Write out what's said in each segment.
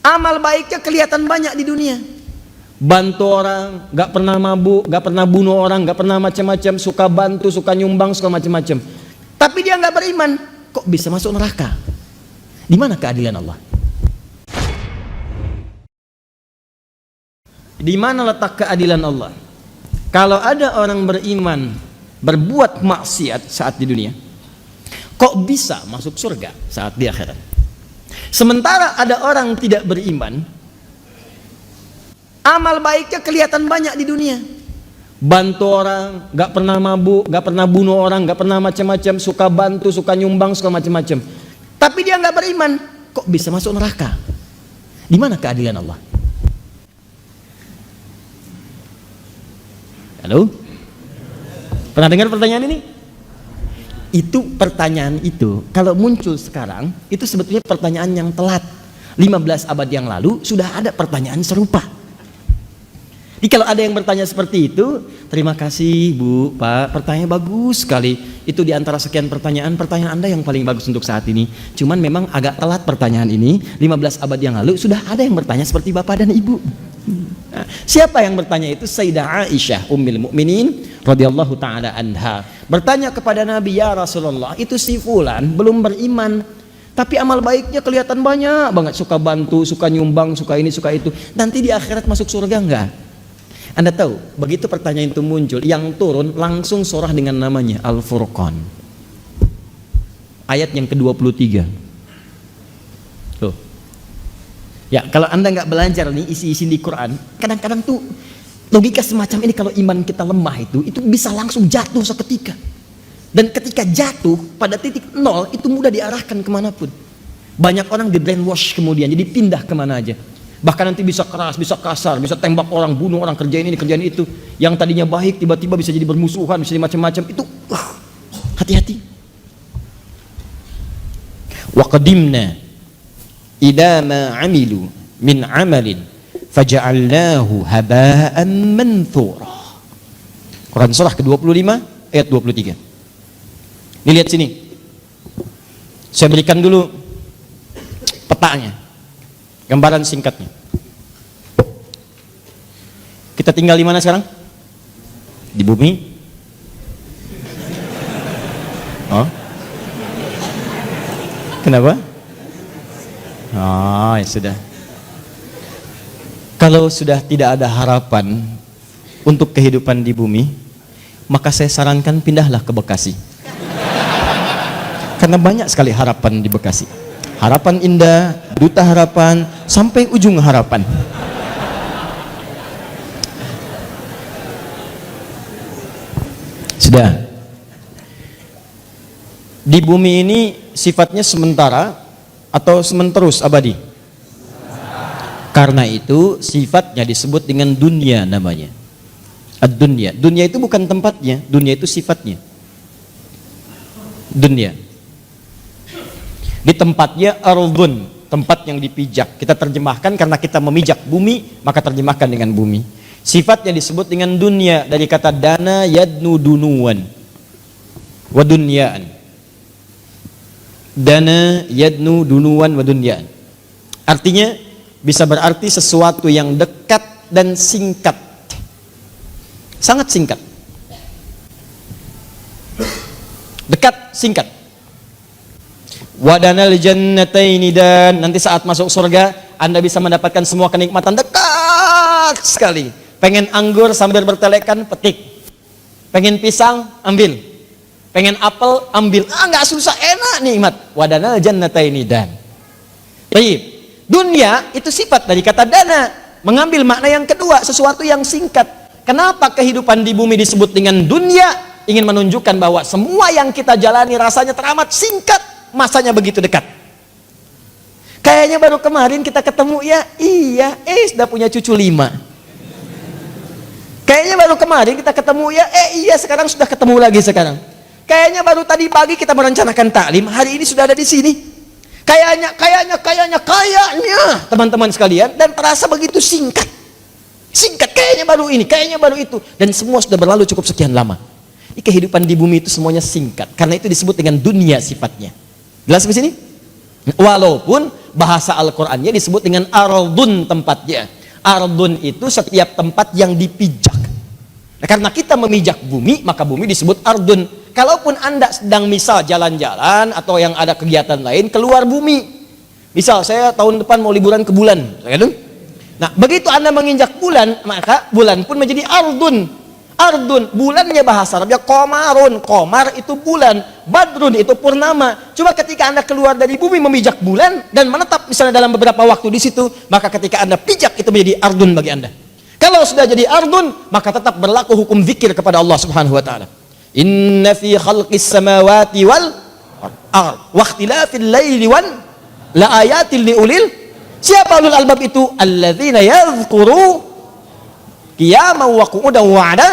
Amal baiknya kelihatan banyak di dunia. Bantu orang, gak pernah mabuk, gak pernah bunuh orang, gak pernah macam-macam, suka bantu, suka nyumbang, suka macam-macam. Tapi dia gak beriman, kok bisa masuk neraka? Di mana keadilan Allah? Di mana letak keadilan Allah? Kalau ada orang beriman berbuat maksiat saat di dunia, kok bisa masuk surga saat di akhirat? Sementara ada orang tidak beriman, amal baiknya kelihatan banyak di dunia. Bantu orang, gak pernah mabuk, gak pernah bunuh orang, gak pernah macam-macam, suka bantu, suka nyumbang, suka macam-macam. Tapi dia gak beriman, kok bisa masuk neraka? Di mana keadilan Allah? Halo? Pernah dengar pertanyaan ini? Itu pertanyaan itu kalau muncul sekarang itu sebetulnya pertanyaan yang telat. 15 abad yang lalu sudah ada pertanyaan serupa. Jadi kalau ada yang bertanya seperti itu, terima kasih Bu, Pak, pertanyaan bagus sekali. Itu diantara sekian pertanyaan Anda yang paling bagus untuk saat ini. Cuman memang agak telat pertanyaan ini. 15 abad yang lalu sudah ada yang bertanya seperti Bapak dan Ibu. Nah, siapa yang bertanya itu? Sayyidah Aisyah Ummul Mukminin radhiyallahu taala anha bertanya kepada Nabi, ya Rasulullah, itu si fulan belum beriman tapi amal baiknya kelihatan banyak banget, suka bantu, suka nyumbang, suka ini, suka itu, nanti di akhirat masuk surga enggak? Anda tahu, begitu pertanyaan itu muncul, yang turun langsung surah dengan namanya Al-Furqan, ayat yang ke-23. Tuh. Ya, kalau Anda nggak belajar nih isi-isi di Quran, kadang-kadang tuh logika semacam ini kalau iman kita lemah itu bisa langsung jatuh seketika. Dan ketika jatuh pada titik nol itu mudah diarahkan kemanapun. Banyak orang di brainwash kemudian jadi pindah kemana aja. Bahkan nanti bisa keras, bisa kasar, bisa tembak orang, bunuh orang, kerjain ini, kerjain itu. Yang tadinya baik tiba-tiba bisa jadi bermusuhan, bisa jadi macam-macam. Itu hati-hati. Wa qadimna ila ma amilu min amalin faja'alnahu haba'an manthura. Quran surah ke-25 ayat 23. Ini lihat sini. Saya berikan dulu petanya, gambaran singkatnya. Kita tinggal di mana sekarang? Di bumi. Oh. Kenapa? Oh, ya sudah. Kalau sudah tidak ada harapan untuk kehidupan di bumi, maka saya sarankan pindahlah ke Bekasi. Karena banyak sekali harapan di Bekasi. Harapan Indah, Duta Harapan, sampai ujung harapan. Sudah. Di bumi ini sifatnya sementara atau sementerus abadi? Karena itu sifatnya disebut dengan dunia namanya. Ad-dunya. Dunia itu bukan tempatnya, dunia itu sifatnya. Dunia. Di tempatnya ardun, tempat yang dipijak. Kita terjemahkan karena kita memijak bumi, maka terjemahkan dengan bumi. Sifatnya disebut dengan dunia dari kata dana yadnu dunuan wa dunyaan. Dana yadnu dunuan wa dunyaan. Artinya bisa berarti sesuatu yang dekat dan singkat. Sangat singkat. Dekat, singkat. Wadanal jannataini, dan nanti saat masuk surga Anda bisa mendapatkan semua kenikmatan dekat sekali. Pengen anggur sambil bertelekan, petik. Pengen pisang, ambil. Pengen apel, ambil. Nggak susah, enak, nikmat. Wadanal jannataini dan. Baik. Dunia itu sifat dari kata dana, mengambil makna yang kedua, sesuatu yang singkat. Kenapa kehidupan di bumi disebut dengan dunia? Ingin menunjukkan bahwa semua yang kita jalani rasanya teramat singkat, masanya begitu dekat. Kayaknya baru kemarin kita ketemu, ya iya, sudah punya cucu 5. Kayaknya baru kemarin kita ketemu, ya iya, sekarang sudah ketemu lagi sekarang. Kayaknya baru tadi pagi kita merencanakan taklim, hari ini sudah ada di sini. Kayaknya teman-teman sekalian, dan terasa begitu singkat, kayaknya baru ini, kayaknya baru itu, dan semua sudah berlalu cukup sekian lama. Ini kehidupan di bumi itu semuanya singkat, karena itu disebut dengan dunia sifatnya. Jelas di sini? Walaupun bahasa Al-Qur'annya disebut dengan ardun tempatnya. Ardun itu setiap tempat yang dipijak. Nah, karena kita memijak bumi, maka bumi disebut ardun. Kalaupun Anda sedang misal jalan-jalan atau yang ada kegiatan lain keluar bumi. Misal saya tahun depan mau liburan ke bulan, nah begitu Anda menginjak bulan, maka bulan pun menjadi ardun. Ardun, bulannya bahasa Arabnya komarun. Komar itu bulan, badrun itu purnama. Cuma ketika Anda keluar dari bumi memijak bulan dan menetap misalnya dalam beberapa waktu di situ, maka ketika Anda pijak itu menjadi ardun bagi Anda. Kalau sudah jadi ardun, maka tetap berlaku hukum zikir kepada Allah Subhanahu wa taala. Inna fi khalqis samawati wal ard wa ikhtilafil laili wan la ayatil liulil. Siapa ulul albab itu? Alladzina yadhkuru qiyaman wa qu'udan wa 'ala.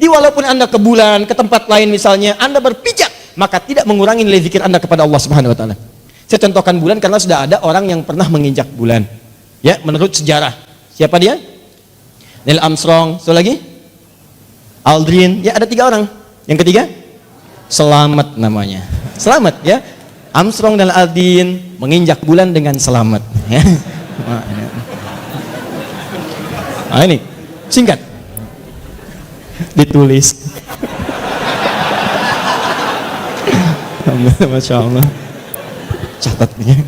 Di walaupun Anda ke bulan, ke tempat lain misalnya, Anda berpijak, maka tidak mengurangi nilai zikir Anda kepada Allah Subhanahu wa taala. Saya contohkan bulan karena sudah ada orang yang pernah menginjak bulan. Ya, menurut sejarah. Siapa dia? Neil Armstrong, satu lagi? Aldrin, ya ada 3 orang. Yang ketiga? Selamat namanya. Selamat ya. Armstrong dan Aldrin menginjak bulan dengan selamat. Ya. Nah ini, singkat. Ditulis. Masya Allah. Catatnya.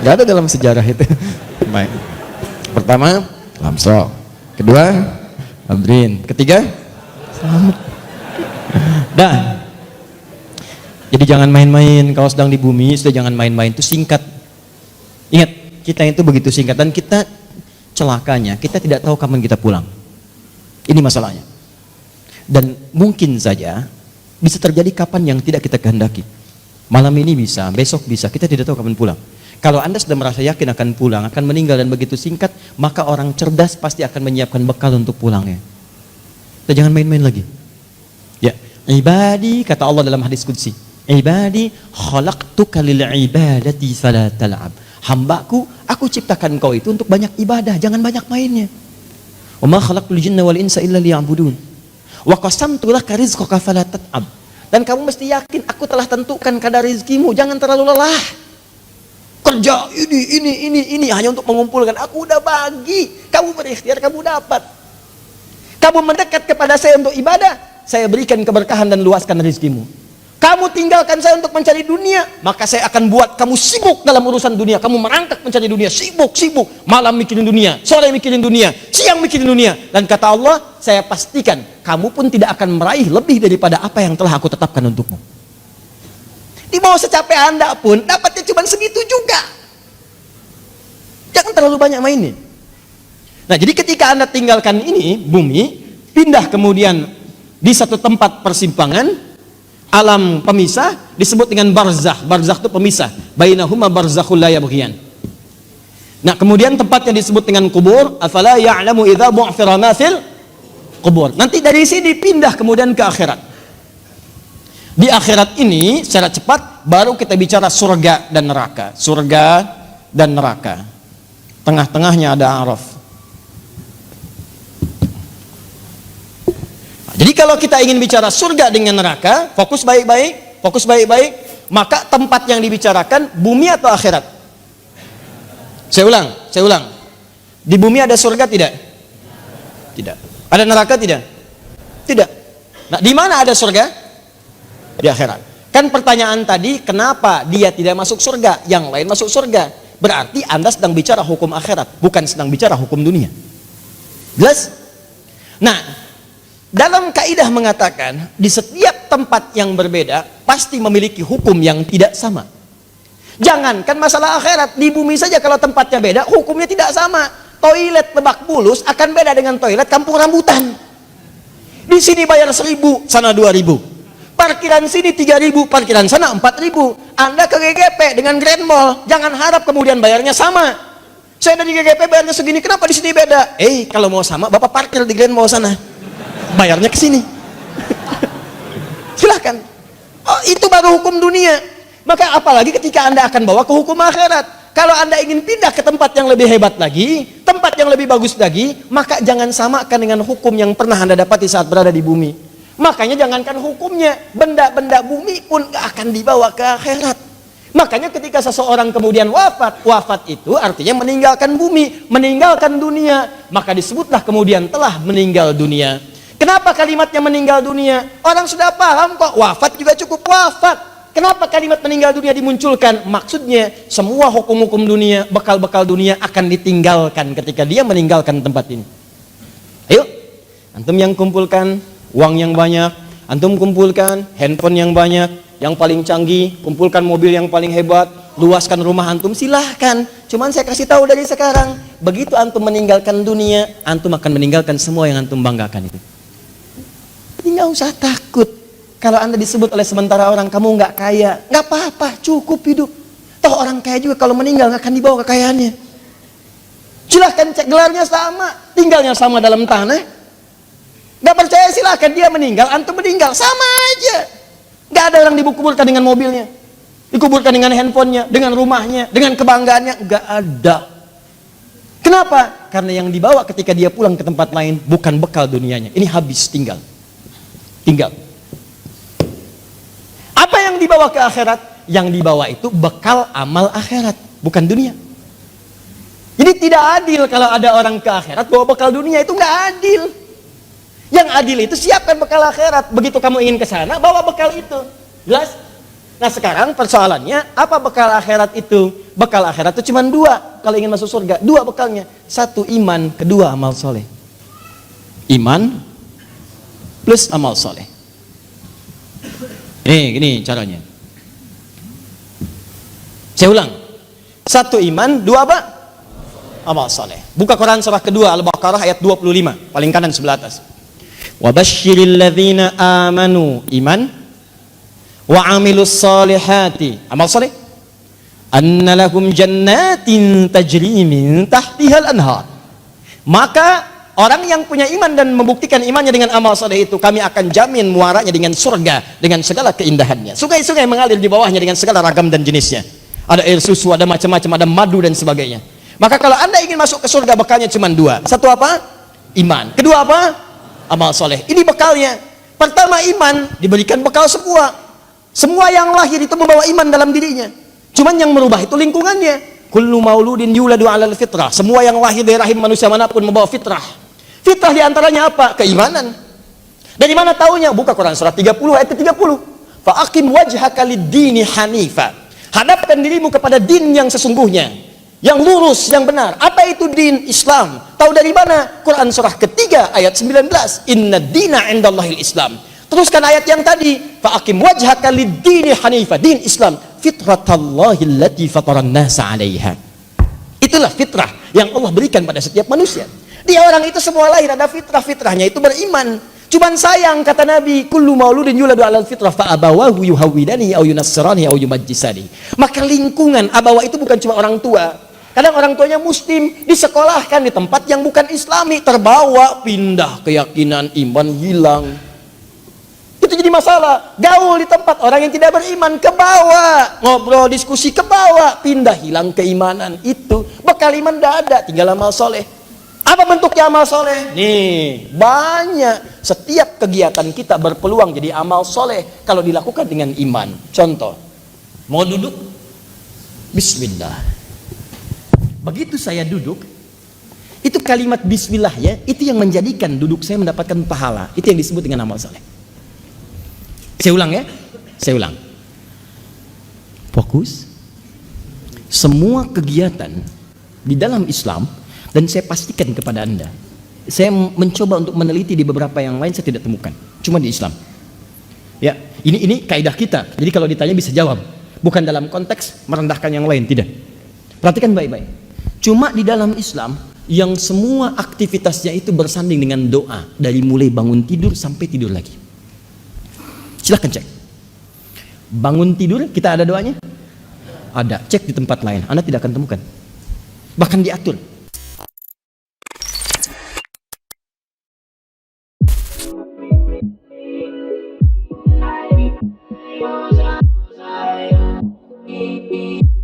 Gak ada dalam sejarah itu. Baik. Pertama, Armstrong. Kedua, Aldrin. Ketiga, selamat. Dah. Jadi jangan main-main kalau sedang di bumi, sudah jangan main-main, itu singkat. Ingat, kita itu begitu singkat dan kita celakanya, kita tidak tahu kapan kita pulang. Ini masalahnya. Dan mungkin saja bisa terjadi kapan yang tidak kita kehendaki. Malam ini bisa, besok bisa, kita tidak tahu kapan pulang. Kalau Anda sudah merasa yakin akan pulang, akan meninggal dan begitu singkat, maka orang cerdas pasti akan menyiapkan bekal untuk pulangnya. Kita jangan main-main lagi. Ya, ibadi, kata Allah dalam hadis qudsi, ibadi khalaqtuka lil ibadati fala tal'ab. Hambaku, aku ciptakan kau itu untuk banyak ibadah, jangan banyak mainnya. Wa ma khalaqtul jinna wal insa illa liya'budun. Wa qasamtu laka rizqaka fala tat'ab. Dan kamu mesti yakin aku telah tentukan kadar rezekimu, jangan terlalu lelah. Kerja ini hanya untuk mengumpulkan. Aku udah bagi, kamu berikhtiar, kamu dapat. Kamu mendekat kepada saya untuk ibadah, saya berikan keberkahan dan luaskan rezekimu. Kamu tinggalkan saya untuk mencari dunia, maka saya akan buat kamu sibuk dalam urusan dunia. Kamu merangkak mencari dunia, sibuk, malam mikirin dunia, sore mikirin dunia, siang mikirin dunia. Dan kata Allah, saya pastikan kamu pun tidak akan meraih lebih daripada apa yang telah aku tetapkan untukmu. Di bawah secapek Anda pun dapatnya cuma segitu juga. Jangan terlalu banyak mainnya. Nah, jadi ketika Anda tinggalkan ini, bumi, pindah kemudian di satu tempat persimpangan, alam pemisah, disebut dengan barzakh. Barzakh itu pemisah. Bainahuma barzakhul la yabghiyan. Nah, kemudian tempatnya disebut dengan kubur. Afala ya'lamu idza bu'thira ma fil kubur. Nanti dari sini pindah kemudian ke akhirat. Di akhirat ini secara cepat baru kita bicara surga dan neraka. Surga dan neraka. Tengah-tengahnya ada Araf. Nah, jadi kalau kita ingin bicara surga dengan neraka, fokus baik-baik, maka tempat yang dibicarakan bumi atau akhirat? Saya ulang. Di bumi ada surga tidak? Tidak. Ada neraka tidak? Tidak. Nah, di mana ada surga? Di akhirat. Kan pertanyaan tadi, kenapa dia tidak masuk surga, yang lain masuk surga? Berarti Anda sedang bicara hukum akhirat, bukan sedang bicara hukum dunia. Jelas? Nah, dalam kaidah mengatakan, di setiap tempat yang berbeda pasti memiliki hukum yang tidak sama. Jangankan masalah akhirat, di bumi saja kalau tempatnya beda, hukumnya tidak sama. Toilet Lebak Bulus akan beda dengan toilet Kampung Rambutan. Di sini bayar 1.000, sana 2.000. Parkiran sini 3.000, parkiran sana 4.000. Anda ke GGP dengan Grand Mall, jangan harap kemudian bayarnya sama. Saya dari GGP bayarnya segini, kenapa di sini beda? Kalau mau sama, Bapak parkir di Grand Mall sana, bayarnya ke sini. Silahkan. Oh, itu baru hukum dunia. Maka apalagi ketika Anda akan bawa ke hukum akhirat. Kalau Anda ingin pindah ke tempat yang lebih hebat lagi, tempat yang lebih bagus lagi, maka jangan samakan dengan hukum yang pernah Anda dapati saat berada di bumi. Makanya jangankan hukumnya, benda-benda bumi pun gak akan dibawa ke akhirat. Makanya ketika seseorang kemudian wafat itu artinya meninggalkan bumi, meninggalkan dunia, maka disebutlah kemudian telah meninggal dunia. Kenapa kalimatnya meninggal dunia? Orang sudah paham kok, wafat juga cukup wafat. Kenapa kalimat meninggal dunia dimunculkan? Maksudnya semua hukum-hukum dunia, bekal-bekal dunia akan ditinggalkan ketika dia meninggalkan tempat ini. Ayo, antum yang kumpulkan uang yang banyak, antum kumpulkan handphone yang banyak, yang paling canggih, kumpulkan mobil yang paling hebat, luaskan rumah antum, silahkan. Cuman saya kasih tahu dari sekarang, begitu antum meninggalkan dunia, antum akan meninggalkan semua yang antum banggakan itu. Jadi nggak usah takut. Kalau anda disebut oleh sementara orang kamu nggak kaya, nggak apa-apa, cukup hidup. Toh orang kaya juga kalau meninggal nggak akan dibawa kekayaannya. Silahkan cek gelarnya sama, tinggalnya sama dalam tanah. Nggak percaya silahkan, dia meninggal, antum meninggal, sama aja. Nggak ada orang dikuburkan dengan mobilnya, dikuburkan dengan handphonenya, dengan rumahnya, dengan kebanggaannya, nggak ada. Kenapa? Karena yang dibawa ketika dia pulang ke tempat lain bukan bekal dunianya, ini habis, tinggal. Apa yang dibawa ke akhirat? Yang dibawa itu bekal amal akhirat, bukan dunia. Jadi tidak adil kalau ada orang ke akhirat bawa bekal dunia, itu nggak adil. Yang adil itu siapkan bekal akhirat. Begitu kamu ingin ke sana, bawa bekal itu. Jelas? Nah sekarang persoalannya, apa bekal akhirat itu? Bekal akhirat itu cuma dua. Kalau ingin masuk surga, dua bekalnya. Satu iman, kedua amal soleh. Iman plus amal soleh. Gini caranya. Saya ulang. Satu iman, dua apa? Amal soleh. Buka Quran surah kedua Al-Baqarah ayat 25, paling kanan sebelah atas. Wa basyiril ladzina amanu, iman, wa amilus solihati, amal soleh, anna lahum jannatin tajri min tahtihal anhar. Maka orang yang punya iman dan membuktikan imannya dengan amal soleh itu, kami akan jamin muaranya dengan surga, dengan segala keindahannya. Sungai-sungai mengalir di bawahnya dengan segala ragam dan jenisnya. Ada air susu, ada macam-macam, ada madu dan sebagainya. Maka kalau anda ingin masuk ke surga, bekalnya cuma dua. Satu apa? Iman. Kedua apa? Amal soleh. Ini bekalnya. Pertama iman, diberikan bekal semua. Semua yang lahir itu membawa iman dalam dirinya. Cuman yang merubah itu lingkungannya. Kullu mauludin yuladu 'alal fitrah. Semua yang lahir dari rahim manusia manapun membawa fitrah. Fitrah diantaranya apa? Keimanan. Dari mana taunya? Buka Quran surah 30 ayat 30. Fa aqim wajhaka lid-dini hanifa. Hadapkan dirimu kepada din yang sesungguhnya, yang lurus, yang benar. Apa itu din? Islam. Tahu dari mana? Quran surah ketiga ayat 19. Inna dina indallahil Islam. Teruskan ayat yang tadi. Fa aqim wajhaka lid-dini hanifa. Din Islam. Fitratallahi allati fataran nasa 'alaiha. Itulah fitrah yang Allah berikan pada setiap manusia. Dia orang itu semua lahir ada fitrah, fitrahnya itu beriman. Cuman sayang kata Nabi, kullu mauludin yuladu 'alal fitrah fa abawahu yuhawwidani au yunassirani au yumajjisani. Maka lingkungan abawa itu bukan cuma orang tua. Kadang orang tuanya muslim, disekolahkan di tempat yang bukan islami, terbawa, pindah keyakinan, iman hilang. Itu jadi masalah. Gaul di tempat orang yang tidak beriman, ke bawah, ngobrol diskusi ke bawah, pindah hilang keimanan. Itu bekal iman tidak ada, tinggal amal soleh. Apa bentuknya amal soleh? Nih, banyak. Setiap kegiatan kita berpeluang jadi amal soleh kalau dilakukan dengan iman. Contoh, mau duduk? Bismillah. Begitu saya duduk, itu kalimat bismillah ya, itu yang menjadikan duduk saya mendapatkan pahala. Itu yang disebut dengan amal soleh. Saya ulang ya, saya ulang. Fokus. Semua kegiatan di dalam Islam, dan saya pastikan kepada anda, saya mencoba untuk meneliti di beberapa yang lain, saya tidak temukan, cuma di Islam. Ya, ini kaidah kita. Jadi kalau ditanya bisa jawab, bukan dalam konteks merendahkan yang lain, tidak. Perhatikan baik-baik. Cuma di dalam Islam yang semua aktivitasnya itu bersanding dengan doa, dari mulai bangun tidur sampai tidur lagi. Silahkan cek. Bangun tidur kita ada doanya? Ada. Cek di tempat lain, anda tidak akan temukan. Bahkan diatur. Beep beep.